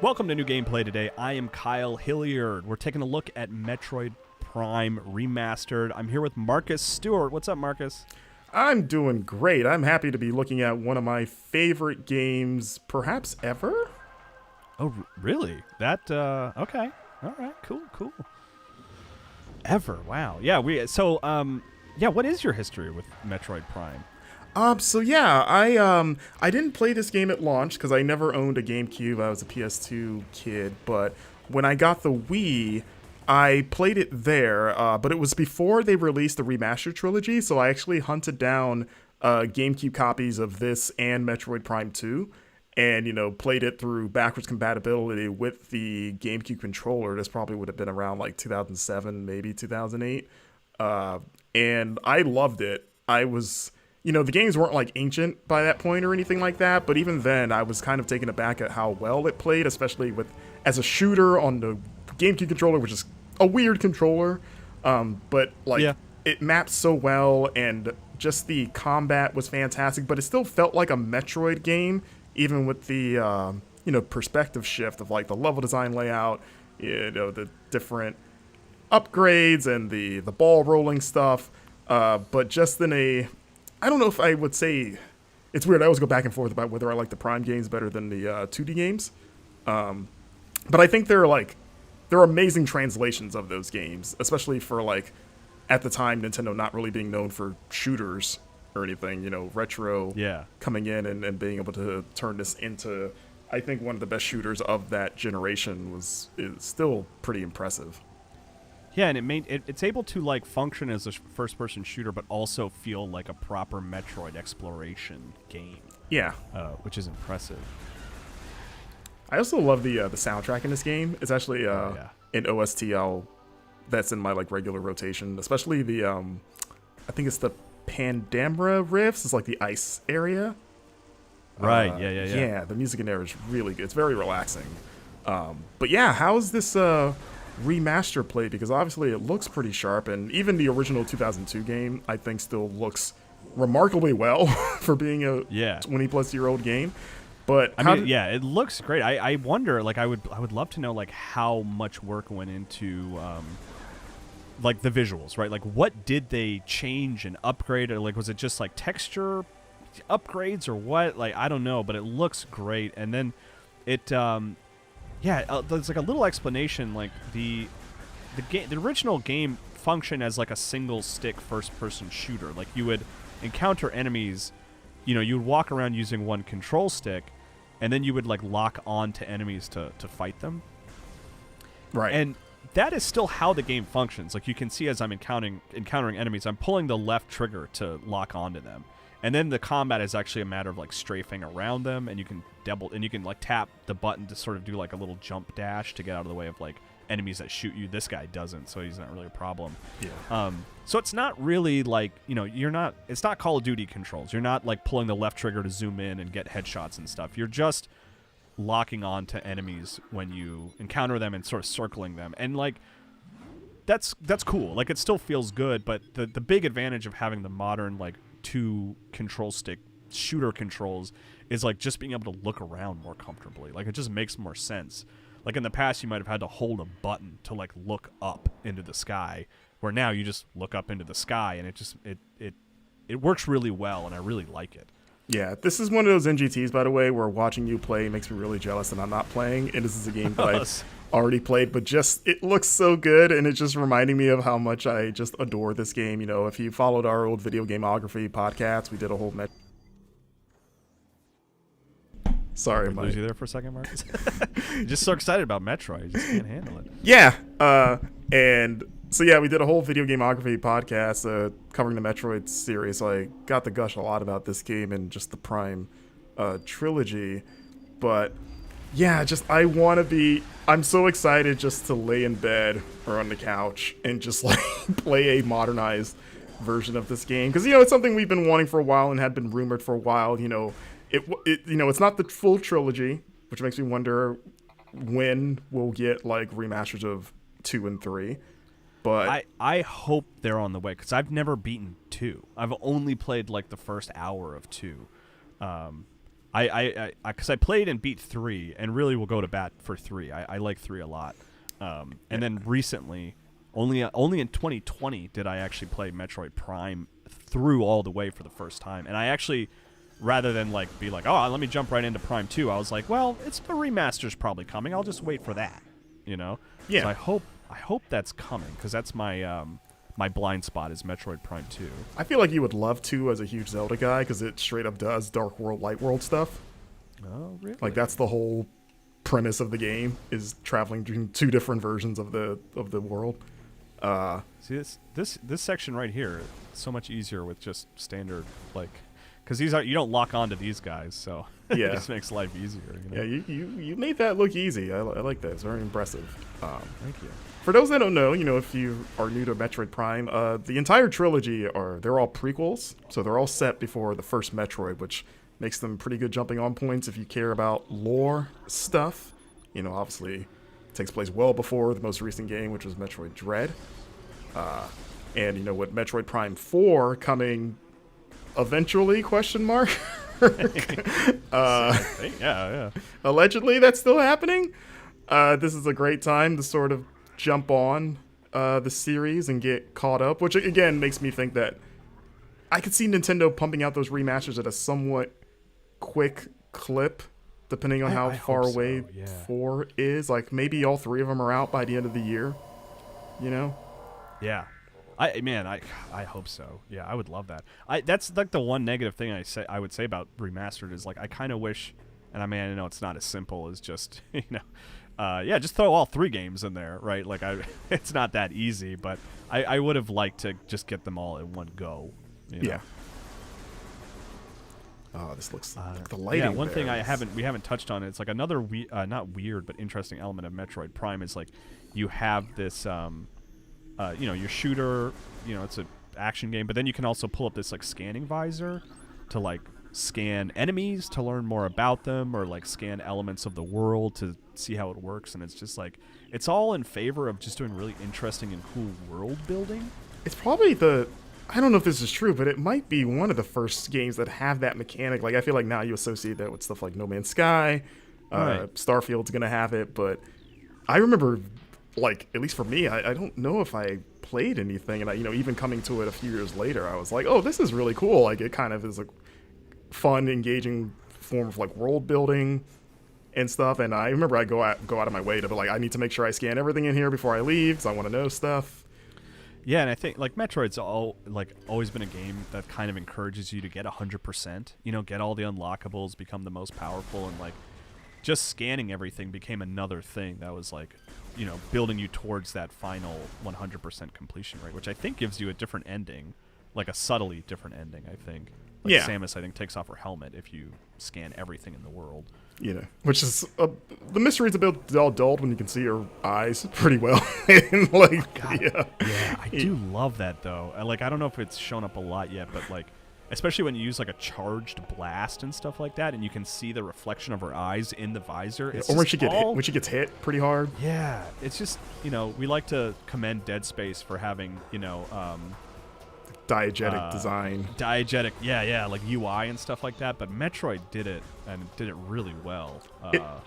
Welcome to New Gameplay today. I am Kyle Hilliard. We're taking a look at Metroid Prime Remastered. I'm here with Marcus Stewart. What's up, Marcus? I'm doing great. I'm happy to be looking at one of my favorite games, perhaps ever. Oh, really? Okay. All right, cool. Ever. Wow. Yeah, what is your history with Metroid Prime? I didn't play this game at launch because I never owned a GameCube. I was a PS2 kid, but when I got the Wii, I played it there, but it was before they released the Remastered trilogy, so I actually hunted down GameCube copies of this and Metroid Prime 2, and, played it through backwards compatibility with the GameCube controller. This probably would have been around like 2007, maybe 2008, and I loved it. The games weren't like ancient by that point or anything like that, but even then I was kind of taken aback at how well it played, especially as a shooter on the GameCube controller, which is a weird controller, It mapped so well, and just the combat was fantastic, but it still felt like a Metroid game, even with the perspective shift of like the level design layout, the different upgrades and the ball rolling stuff, but just I don't know if I would say, it's weird, I always go back and forth about whether I like the Prime games better than the 2D games, but I think they're amazing translations of those games, especially for at the time Nintendo not really being known for shooters or anything, retro coming in and being able to turn this into, I think, one of the best shooters of that generation is still pretty impressive. Yeah, and it's able to function as a first-person shooter, but also feel like a proper Metroid exploration game. Yeah, which is impressive. I also love the soundtrack in this game. It's actually an OST that's in my regular rotation, especially the I think it's the Pandamra riffs. It's like the ice area. Right. Yeah. Yeah, the music in there is really good. It's very relaxing. But yeah, how is this remaster play? Because obviously it looks pretty sharp, and even the original 2002 game I think still looks remarkably well for being a 20-plus-year-old game. But it looks great. I wonder, I would love to know how much work went into the visuals, right? What did they change and upgrade, or was it just texture upgrades or what? I don't know, but it looks great. And then it there's a little explanation. The original game functioned as a single stick first person shooter. You would encounter enemies, you would walk around using one control stick, and then you would lock on to enemies to fight them. Right. And that is still how the game functions. You can see as I'm encountering enemies, I'm pulling the left trigger to lock onto them. And then the combat is actually a matter of strafing around them, and you can tap the button to sort of do a little jump dash to get out of the way of enemies that shoot you. This guy doesn't, so he's not really a problem. Yeah. So it's not really it's not Call of Duty controls. You're not pulling the left trigger to zoom in and get headshots and stuff. You're just locking on to enemies when you encounter them and sort of circling them. And that's cool. It still feels good, but the big advantage of having the modern two control stick shooter controls is just being able to look around more comfortably. It just makes more sense. In the past, you might have had to hold a button to look up into the sky, where now you just look up into the sky, and it works really well, and I really like it. Yeah, this is one of those NGTs, by the way, where watching you play makes me really jealous, and I'm not playing. And this is a game that I've already played, but it looks so good, and it's just reminding me of how much I just adore this game. If you followed our old video gameography podcast, we did a whole Sorry, Mike. Lose you there for a second, Marcus. You're just so excited about Metroid, you just can't handle it. Yeah, and so we did a whole video gameography podcast covering the Metroid series. So I got to gush a lot about this game and just the Prime trilogy. But yeah, I'm so excited just to lay in bed or on the couch and just play a modernized version of this game. Because, it's something we've been wanting for a while and had been rumored for a while. It's not the full trilogy, which makes me wonder when we'll get remasters of 2 and 3. But I hope they're on the way, because I've never beaten 2. I've only played the first hour of 2. Because I played and beat 3, and really will go to bat for 3. I like 3 a lot. And then recently, only in 2020 did I actually play Metroid Prime through all the way for the first time. And I actually, rather than like be like, oh, let me jump right into Prime 2, I was like, well, it's the remaster's probably coming. I'll just wait for that. You know? Yeah. So I hope that's coming, because that's my my blind spot is Metroid Prime 2. I feel like you would love to as a huge Zelda guy, because it straight up does Dark World, Light World stuff. Oh, really? Like, that's the whole premise of the game, is traveling between 2 different versions of the world. See, this section right here, so much easier with just standard, like, because you don't lock onto these guys, so Yeah. it just makes life easier. You know? Yeah, you made that look easy. I like that. It's very impressive. Thank you. For those that don't know, if you are new to Metroid Prime, the entire trilogy they're all prequels, so they're all set before the first Metroid, which makes them pretty good jumping on points if you care about lore stuff. Obviously, it takes place well before the most recent game, which was Metroid Dread. And with Metroid Prime 4 coming eventually, question mark? Yeah. Allegedly, that's still happening. This is a great time to sort of jump on the series and get caught up, which again makes me think that I could see Nintendo pumping out those remasters at a somewhat quick clip, depending on how far away 4 is. Like, maybe all 3 of them are out by the end of the year. Yeah. I hope so. Yeah, I would love that. That's like the one negative thing I would say about remastered is, like, I kind of wish, and I know it's not as simple as just just throw all 3 games in there, right? Like, it's not that easy, but I would have liked to just get them all in one go. Yeah. Oh, this looks like the lighting. Yeah, one thing we haven't touched on, it's like another not weird but interesting element of Metroid Prime is, like, you have this your shooter, it's an action game, but then you can also pull up this, like, scanning visor to, like, scan enemies to learn more about them, or, like, scan elements of the world to see how it works. And it's just like, it's all in favor of just doing really interesting and cool world building. It's probably I don't know if this is true, but it might be one of the first games that have that mechanic. Like, I feel like now you associate that with stuff like No Man's Sky. Right. Starfield's gonna have it, but I remember, like, at least for me, I don't know if I played anything, and even coming to it a few years later, I was like, oh, this is really cool. Like, it kind of is a fun, engaging form of, like, world building and stuff. And I remember I go out of my way to be like, I need to make sure I scan everything in here before I leave, because I want to know stuff. Yeah, and I think, like, Metroid's always been a game that kind of encourages you to get 100%. Get all the unlockables, become the most powerful, and, like, just scanning everything became another thing that was, like, building you towards that final 100% completion rate, which I think gives you a different ending, like a subtly different ending, I think. Like, yeah. Samus, I think, takes off her helmet if you scan everything in the world. Which is the mystery's a bit all dulled when you can see her eyes pretty well. And, like, God. Yeah, I do love that, though. I don't know if it's shown up a lot yet, but, like, especially when you use, like, a charged blast and stuff like that, and you can see the reflection of her eyes in the visor. Or when she gets hit pretty hard. Yeah, it's just, we like to commend Dead Space for having, diegetic design. Diegetic, yeah, like UI and stuff like that. But Metroid did it, and did it really well.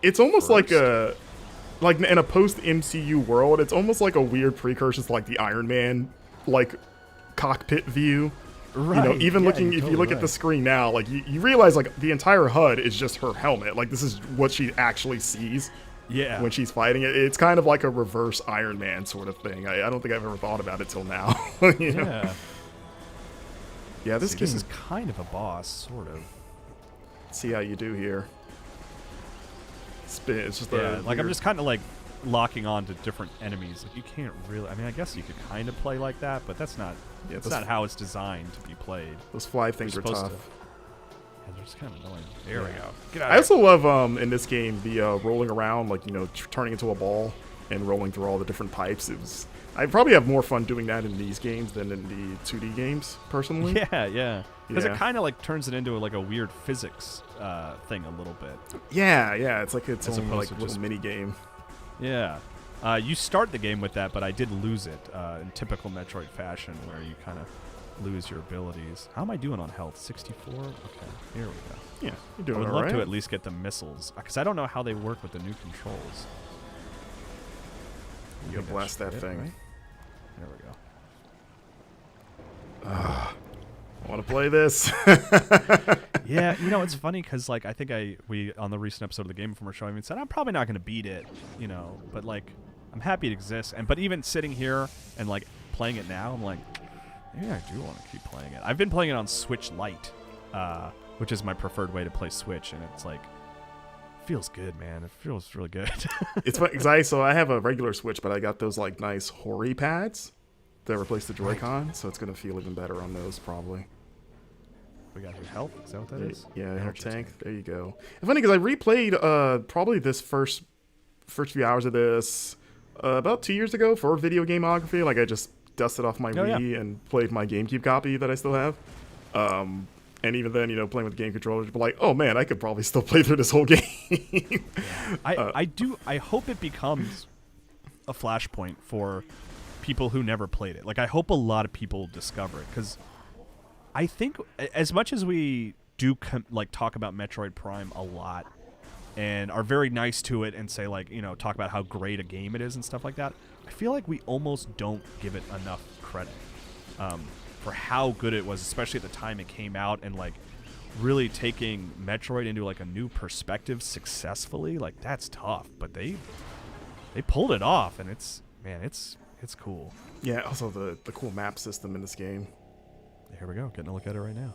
It's almost like in a post MCU world, it's almost like a weird precursor to, like, the Iron Man, like, cockpit view. Right. Even if you look at the screen now, like, you realize, like, the entire HUD is just her helmet. Like, this is what she actually sees. Yeah. When she's fighting it, it's kind of like a reverse Iron Man sort of thing. I don't think I've ever thought about it till now. Yeah. Yeah, this is kind of a boss, sort of. See how you do here. It's just I'm just kind of, like, locking on to different enemies. Like, you can't really. I guess you could kind of play like that, but that's not. Yeah, that's not how it's designed to be played. Those fly things are tough. Yeah, they're just kind of annoying. There we go. Get out I also love in this game the rolling around, like, turning into a ball and rolling through all the different pipes. I probably have more fun doing that in these games than in the 2D games, personally. Yeah. Because it kind of, like, turns it into, like, a weird physics thing a little bit. Yeah. It's like its As own, like, opposed to little just mini game. Yeah. You start the game with that, but I did lose it in typical Metroid fashion, where you kind of lose your abilities. How am I doing on health? 64? Okay, here we go. Yeah, you're I doing would all love right. to at least get the missiles, because I don't know how they work with the new controls. You gotta blast that thing. Right? There we go. I want to play this. Yeah, you know, it's funny because, like, I think we on the recent episode of the Game Informer show, I even said I'm probably not going to beat it, you know, but like, I'm happy it exists. But even sitting here and like playing it now, I'm like, maybe I do want to keep playing it. I've been playing it on Switch Lite, which is my preferred way to play Switch, and it's like, feels good, man. It feels really good. It's funny because so I have a regular Switch, but I got those like nice Hori pads that replace the Joy-Con, so it's gonna feel even better on those probably. We got your health. Is that what that is? Yeah, health Energy tank. There you go. It's funny because I replayed probably this first few hours of this about 2 years ago for video gameography. Like I just dusted off my Wii and played my GameCube copy that I still have. And even then, you know, playing with game controllers, but like, oh man, I could probably still play through this whole game. I hope it becomes a flashpoint for people who never played it. Like, I hope a lot of people discover it, because I think as much as we do talk about Metroid Prime a lot and are very nice to it and say, like, you know, talk about how great a game it is and stuff like that, I feel like we almost don't give it enough credit for how good it was, especially at the time it came out, and like really taking Metroid into like a new perspective successfully. Like, that's tough, but they pulled it off, and it's cool. Yeah, also the cool map system in this game. Here we go, getting a look at it right now.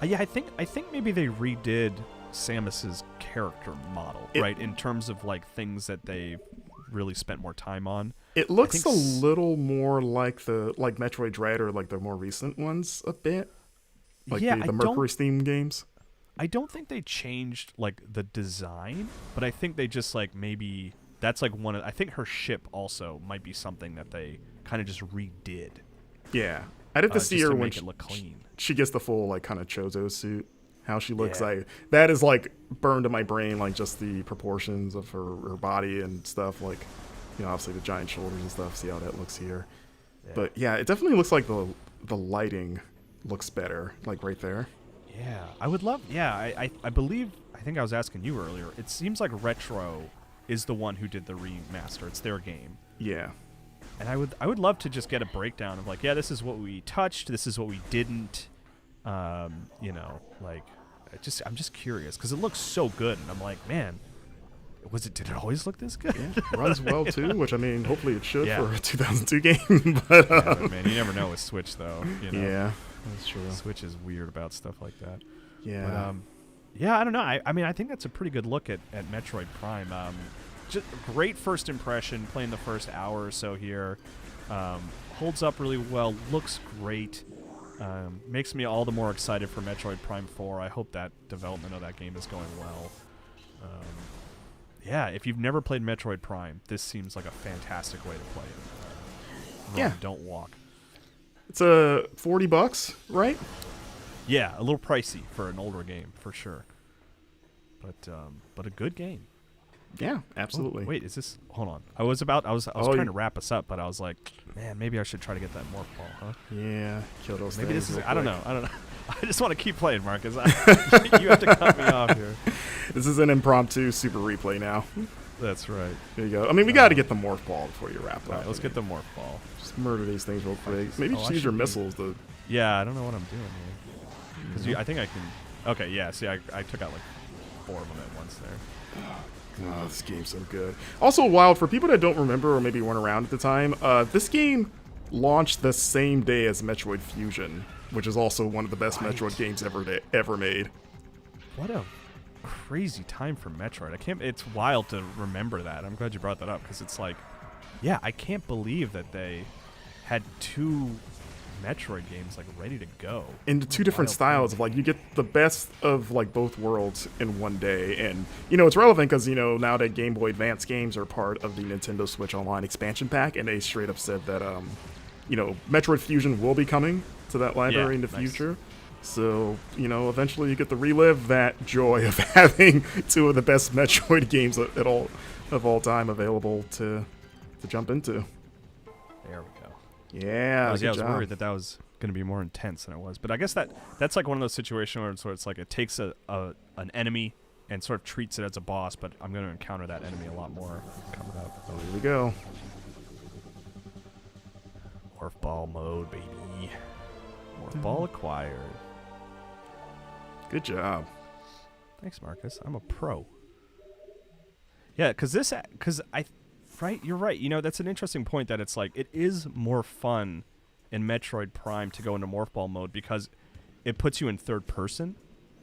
Yeah, I think maybe they redid Samus's character model, right? In terms of like things that they really spent more time on. It looks a little more like Metroid Dread or like the more recent ones a bit. Like the Mercury Steam games. I don't think they changed like the design, but I think they just like maybe that's like I think her ship also might be something that they kind of just redid. Yeah. I'd have to see her when it look clean. She gets the full like kind of Chozo suit. How she looks, that is like burned in my brain, like just the proportions of her body and stuff, like, you know, obviously the giant shoulders and stuff. See how that looks here. But yeah, it definitely looks like the lighting looks better, like right there. Yeah, I would love. Yeah, I believe. I think I was asking you earlier. It seems like Retro is the one who did the remaster. It's their game. Yeah. And I would love to just get a breakdown of like, yeah, this is what we touched, this is what we didn't. You know, like, I'm just curious because it looks so good, and I'm like, man, did it always look this good? Yeah, runs well too, which I mean, hopefully it should for a 2002 game. But man, you never know with Switch though. You know? Yeah, that's true. Switch is weird about stuff like that. Yeah. But, yeah, I don't know. I mean, I think that's a pretty good look at Metroid Prime. Just great first impression. Playing the first hour or so here, holds up really well. Looks great. Makes me all the more excited for Metroid Prime 4. I hope that development of that game is going well. Yeah, if you've never played Metroid Prime, this seems like a fantastic way to play it. Run, don't walk. It's $40, right? Yeah, a little pricey for an older game, for sure. But a good game. Yeah, absolutely. Oh, wait, is this? Hold on. I was trying to wrap us up, but I was like, man, maybe I should try to get that morph ball, huh? Yeah, kill those. Maybe things this is. real I don't quick. know. I just want to keep playing, Marcus. You have to cut me off here. This is an impromptu super replay now. That's right. There you go. I mean, we got to get the morph ball before you wrap All up. right, let's get the morph ball. Just murder these things real quick. Maybe just use your missiles to. Yeah, I don't know what I'm doing here. Because I think I can. Okay, yeah. See, I took out like 4 of them at once there. Oh, this game's so good. Also wild, for people that don't remember or maybe weren't around at the time, this game launched the same day as Metroid Fusion, which is also one of the best Metroid games ever made. What a crazy time for Metroid. It's wild to remember that. I'm glad you brought that up, because it's like, yeah, I can't believe that they had 2 Metroid games like ready to go in the 2 different styles of like you get the best of like both worlds in one day. And you know it's relevant because you know now that Game Boy Advance games are part of the Nintendo Switch Online expansion pack, and they straight up said that you know Metroid Fusion will be coming to that library in the future. So you know eventually you get to relive that joy of having 2 of the best Metroid games of all time available to jump into. There we go. Yeah, I was good job. worried that was going to be more intense than it was. But I guess that's like one of those situations where it's like it takes an enemy and sort of treats it as a boss, but I'm going to encounter that enemy a lot more coming up. Oh, here we go. Morph ball mode, baby. Morph ball acquired. Good job. Thanks, Marcus. I'm a pro. Yeah, right, you're right. You know, that's an interesting point that it's like, it is more fun in Metroid Prime to go into Morph Ball mode because it puts you in third person,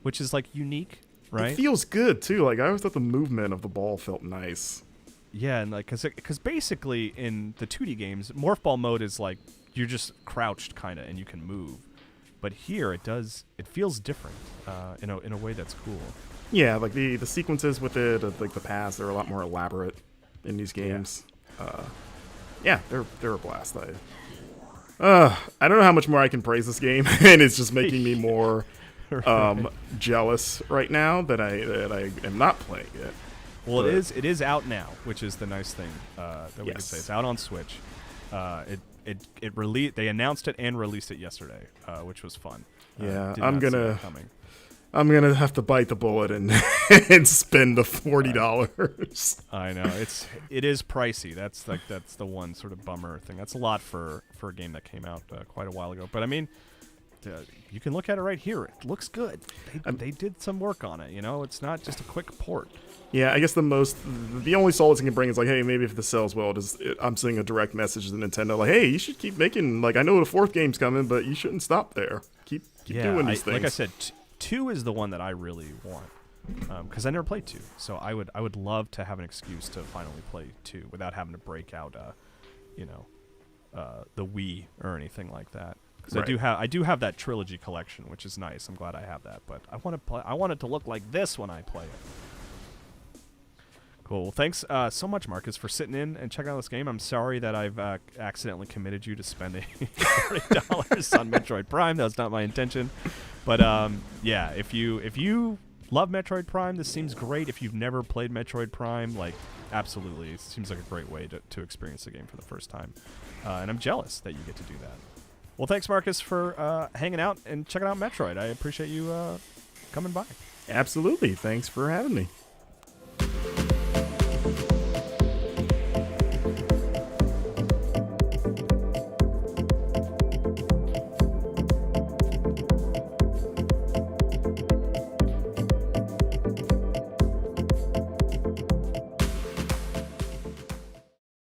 which is like unique, right? It feels good too. Like I always thought the movement of the ball felt nice. Yeah, and like, because basically in the 2D games, Morph Ball mode is like, you're just crouched kind of and you can move. But here it feels different in a way that's cool. Yeah, like the sequences with it, like the paths, they're a lot more elaborate in these games. Yeah, they're a blast. I don't know how much more I can praise this game, and it's just making me more jealous right now that I am not playing it. Well, it is out now, which is the nice thing that we can say. It's out on Switch. It released. They announced it and released it yesterday, which was fun. Yeah, I'm gonna have to bite the bullet and and spend the $40. I know it is pricey. That's the one sort of bummer thing. That's a lot for a game that came out quite a while ago. But I mean, you can look at it right here. It looks good. They did some work on it. You know, it's not just a quick port. Yeah, I guess the only solace I can bring is like, hey, maybe if this sells well, I'm seeing a direct message to Nintendo like, hey, you should keep making, like, I know the fourth game's coming, but you shouldn't stop there. Keep doing these things. Like I said, 2 is the one that I really want because I never played 2, so I would love to have an excuse to finally play 2 without having to break out, the Wii or anything like that. Because Right. I do have that trilogy collection, which is nice. I'm glad I have that, but I want it to look like this when I play it. Cool. Well, thanks so much, Marcus, for sitting in and checking out this game. I'm sorry that I've accidentally committed you to spending $40 on Metroid Prime. That was not my intention. But yeah, if you love Metroid Prime, this seems great. If you've never played Metroid Prime, like, absolutely, it seems like a great way to experience the game for the first time. And I'm jealous that you get to do that. Well, thanks, Marcus, for hanging out and checking out Metroid. I appreciate you coming by. Absolutely. Thanks for having me.